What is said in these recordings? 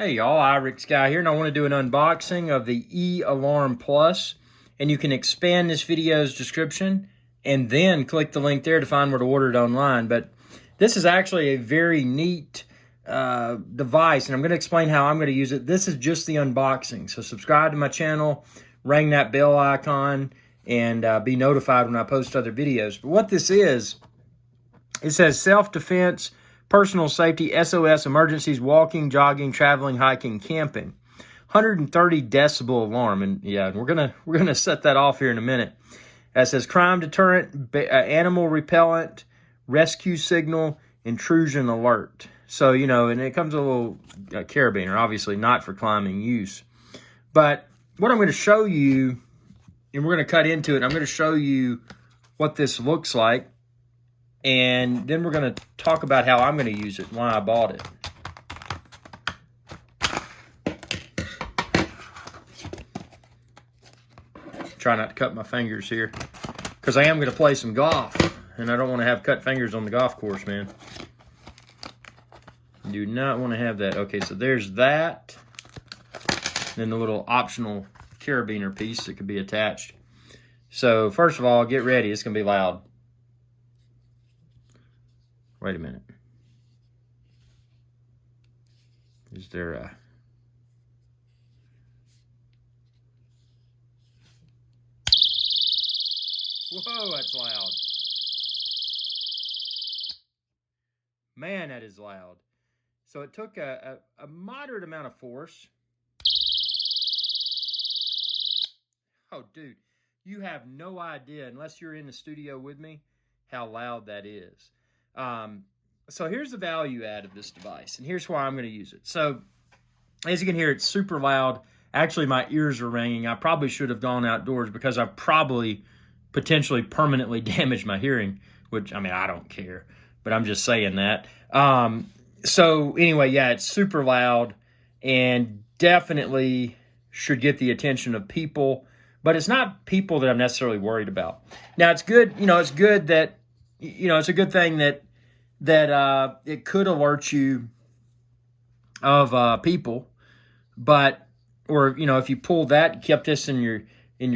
Hey y'all, Irix Guy here, and I want to do an unboxing of the eAlarm Plus. And you can expand this video's description and then click the link there to find where to order it online. But this is actually a very neat device, and I'm going to explain how I'm going to use it. This is just the unboxing, so subscribe to my channel, ring that bell icon, and be notified when I post other videos. But what this is, it says self-defense, personal safety, SOS, emergencies, walking, jogging, traveling, hiking, camping. 130 decibel alarm, and yeah, we're gonna set that off here in a minute. It says crime deterrent, animal repellent, rescue signal, intrusion alert. So, you know, and it comes with a little carabiner, obviously not for climbing use. But what I'm going to show you, and we're going to cut into it, I'm going to show you what this looks like. And then we're going to talk about how I'm going to use it and why I bought it. Try not to cut my fingers here, because I am going to play some golf, and I don't want to have cut fingers on the golf course, man. Do not want to have that. Okay, so there's that. Then the little optional carabiner piece that could be attached. So first of all, get ready. It's going to be loud. Wait a minute. Is there a... Whoa, that's loud. Man, that is loud. So it took a moderate amount of force. Oh, dude, you have no idea, unless you're in the studio with me, how loud that is. So here's the value add of this device, and here's why I'm going to use it. So as you can hear, it's super loud. Actually, my ears are ringing. I probably should have gone outdoors, because I've probably potentially permanently damaged my hearing, which, I mean, I don't care, but I'm just saying that. So anyway, yeah, it's super loud and definitely should get the attention of people, but it's not people that I'm necessarily worried about. Now, it's good, you know, it's good that, you know, it's a good thing that it could alert you of people, but, or, you know, if you pulled that, kept this in your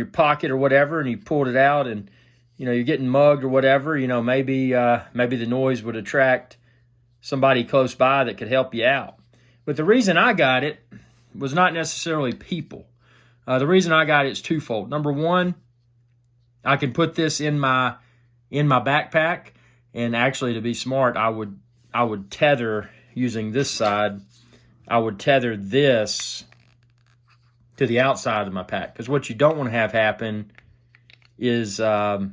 pocket or whatever, and you pulled it out and, you know, you're getting mugged or whatever, you know, maybe the noise would attract somebody close by that could help you out. But the reason I got it was not necessarily people. The reason I got it is twofold. Number one, I can put this in my backpack, and actually, to be smart, I would tether using this side. I would tether this to the outside of my pack, because what you don't want to have happen is, I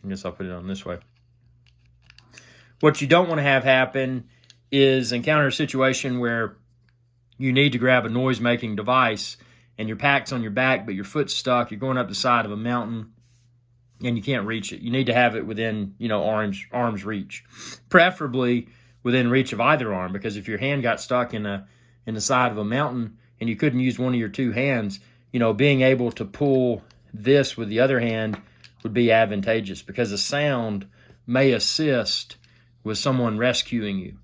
guess I'll put it on this way. What you don't want to have happen is encounter a situation where you need to grab a noise-making device and your pack's on your back, but your foot's stuck. You're going up the side of a mountain and you can't reach it. You need to have it within, you know, arm's reach, preferably within reach of either arm, because if your hand got stuck in the side of a mountain and you couldn't use one of your two hands, you know, being able to pull this with the other hand would be advantageous, because the sound may assist with someone rescuing you.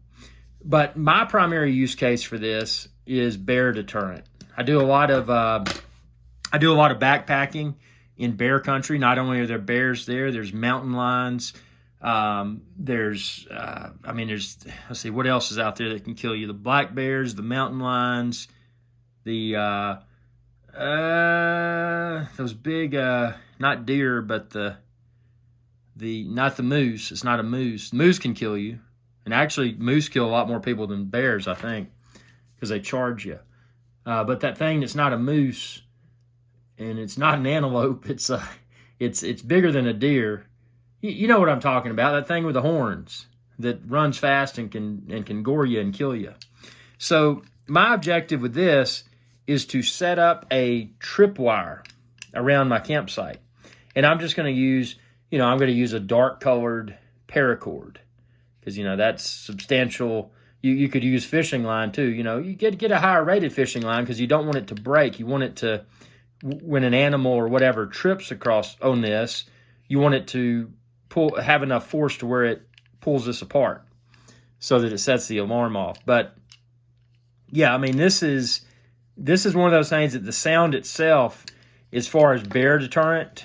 But my primary use case for this is bear deterrent. I do a lot of backpacking in bear country. Not only are there bears there's mountain lions. Let's see, what else is out there that can kill you? The black bears, the mountain lions, the those big not deer, but not the moose. It's not a moose. Moose can kill you, and actually moose kill a lot more people than bears, I think, because they charge you. But that thing that's not a moose, and it's not an antelope. It's bigger than a deer. You know what I'm talking about? That thing with the horns that runs fast and can gore you and kill you. So my objective with this is to set up a tripwire around my campsite, and I'm just going to use, you know, I'm going to use a dark colored paracord, because, you know, that's substantial. You could use fishing line too. You know, you get a higher rated fishing line, because you don't want it to break. You want it to, when an animal or whatever trips across on this, you want it to have enough force to where it pulls this apart so that it sets the alarm off. But yeah, I mean, this is one of those things that the sound itself, as far as a bear deterrent,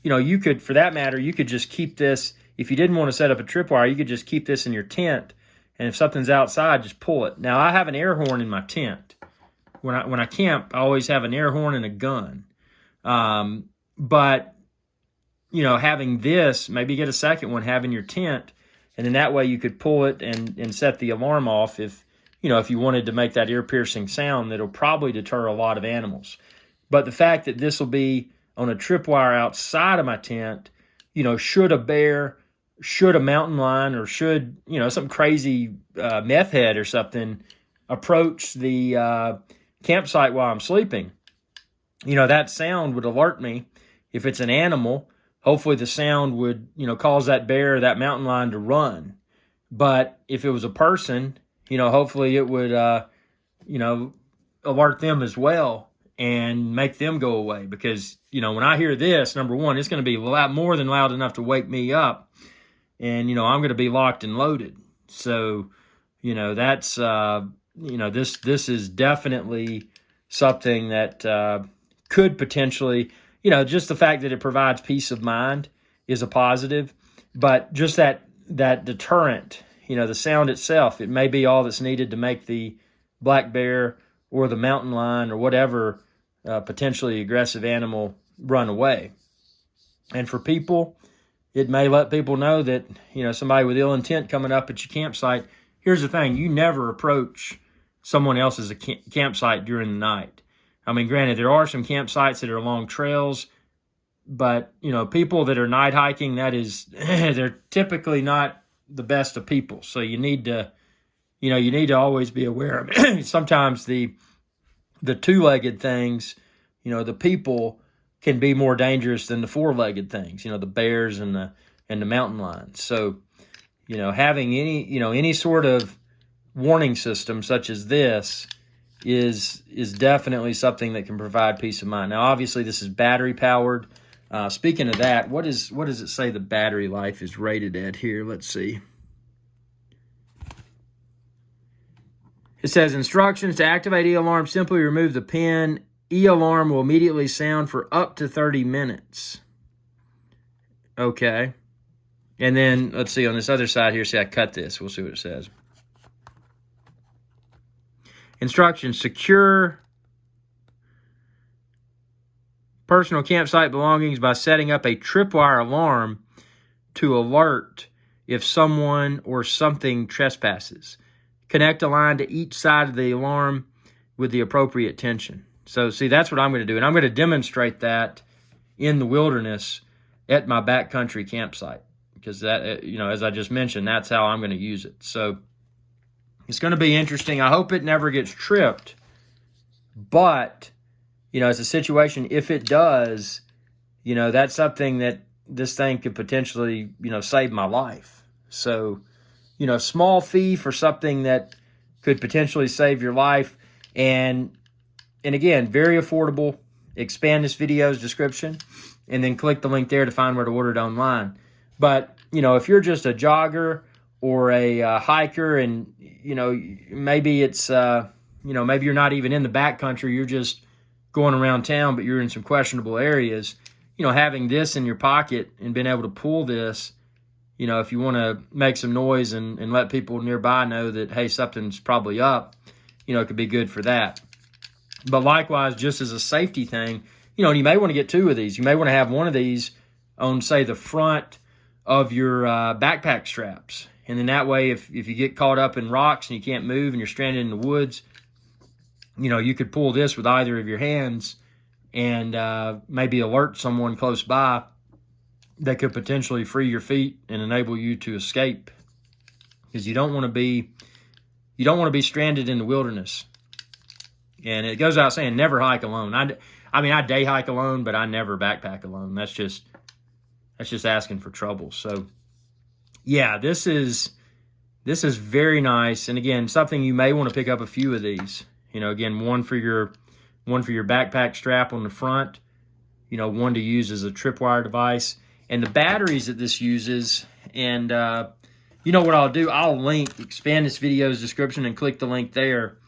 you could, for that matter, you could just keep this. If you didn't want to set up a tripwire, you could just keep this in your tent, and if something's outside, just pull it. Now, I have an air horn in my tent. When I camp, I always have an air horn and a gun. But having this, maybe get a second one, have in your tent, and then that way you could pull it and set the alarm off if you wanted to make that ear-piercing sound that'll probably deter a lot of animals. But the fact that this will be on a tripwire outside of my tent, should a bear, should a mountain lion, or should, some crazy meth head or something approach the campsite while I'm sleeping, that sound would alert me. If it's an animal, hopefully the sound would, cause that bear or that mountain lion to run. But if it was a person, hopefully it would, alert them as well and make them go away. Because, when I hear this, number one, it's going to be a lot more than loud enough to wake me up. And, I'm going to be locked and loaded. So, that's, this is definitely something that could potentially, just the fact that it provides peace of mind is a positive. But just that deterrent, the sound itself, it may be all that's needed to make the black bear or the mountain lion or whatever potentially aggressive animal run away. And for people, it may let people know that, somebody with ill intent coming up at your campsite. Here's the thing, you never approach someone else's campsite during the night. I mean, granted, there are some campsites that are along trails, but, people that are night hiking, that is, they're typically not the best of people. So you need to always be aware of it. Sometimes the two-legged things, the people can be more dangerous than the four-legged things, the bears and the mountain lions. So, having any sort of warning system such as this is definitely something that can provide peace of mind. Now, obviously, this is battery powered. Speaking of that, what does it say the battery life is rated at here? Let's see. It says instructions to activate eAlarm. Simply remove the pin. eAlarm will immediately sound for up to 30 minutes. Okay. And then, let's see, on this other side here, see, I cut this. We'll see what it says. Instructions: secure personal campsite belongings by setting up a tripwire alarm to alert if someone or something trespasses. Connect a line to each side of the alarm with the appropriate tension. So, see, that's what I'm going to do. And I'm going to demonstrate that in the wilderness at my backcountry campsite. Because that, as I just mentioned, that's how I'm going to use it. So, it's going to be interesting. I hope it never gets tripped. But, it's a situation, if it does, that's something that this thing could potentially, save my life. So, small fee for something that could potentially save your life. And again, very affordable. Expand this video's description and then click the link there to find where to order it online. But, if you're just a jogger or a hiker and, maybe it's, maybe you're not even in the backcountry, you're just going around town, but you're in some questionable areas, having this in your pocket and being able to pull this, if you want to make some noise and let people nearby know that, hey, something's probably up, it could be good for that. But likewise, just as a safety thing, you may want to get two of these. You may want to have one of these on, say, the front of your backpack straps. And then that way, if you get caught up in rocks and you can't move and you're stranded in the woods, you could pull this with either of your hands and maybe alert someone close by that could potentially free your feet and enable you to escape. Because you don't want to be stranded in the wilderness. And it goes out saying never hike alone. I day hike alone, but I never backpack alone. That's just asking for trouble. So yeah, this is very nice. And again, something you may want to pick up a few of these. Again, one for your backpack strap on the front, one to use as a tripwire device. And the batteries that this uses, and you know what I'll do? I'll expand this video's description and click the link there,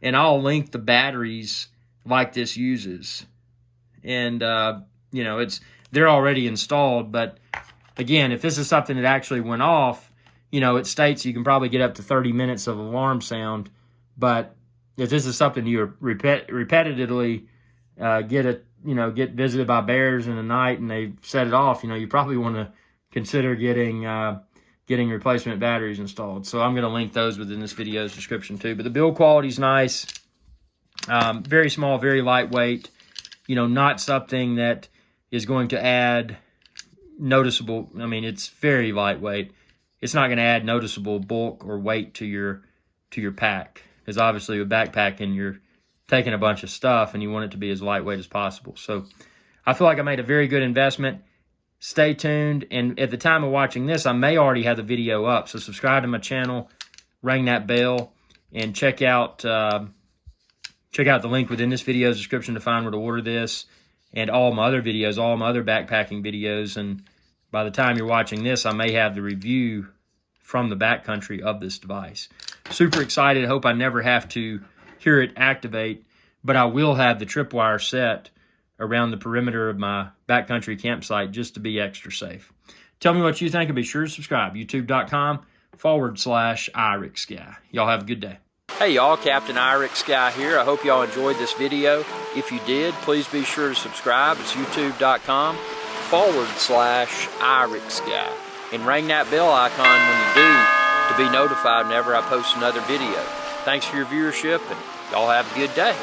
and I'll link the batteries like this uses. And, you know, they're already installed, but again, if this is something that actually went off, you know, it states you can probably get up to 30 minutes of alarm sound, but if this is something you repetitively get visited by bears in the night and they set it off, you know, you probably want to consider getting replacement batteries installed. So I'm going to link those within this video's description too. But the build quality is nice, very small, very lightweight. You know, not something that is going to add noticeable. I mean, it's very lightweight. It's not going to add noticeable bulk or weight to your pack, because obviously with backpacking you're taking a bunch of stuff and you want it to be as lightweight as possible. So I feel like I made a very good investment. Stay tuned, and at the time of watching this, I may already have the video up. So subscribe to my channel, ring that bell, and check out the link within this video's description to find where to order this and all my other videos, all my other backpacking videos. And by the time you're watching this, I may have the review from the backcountry of this device. Super excited. Hope I never have to hear it activate, but I will have the Tripwire set around the perimeter of my backcountry campsite just to be extra safe. Tell me what you think and be sure to subscribe. youtube.com/IRIXGuy. Y'all have a good day. Hey y'all, Captain IRIXGuy here. I hope y'all enjoyed this video. If you did, please be sure to subscribe. It's youtube.com/IRIXGuy. And ring that bell icon when you do to be notified whenever I post another video. Thanks for your viewership, and y'all have a good day.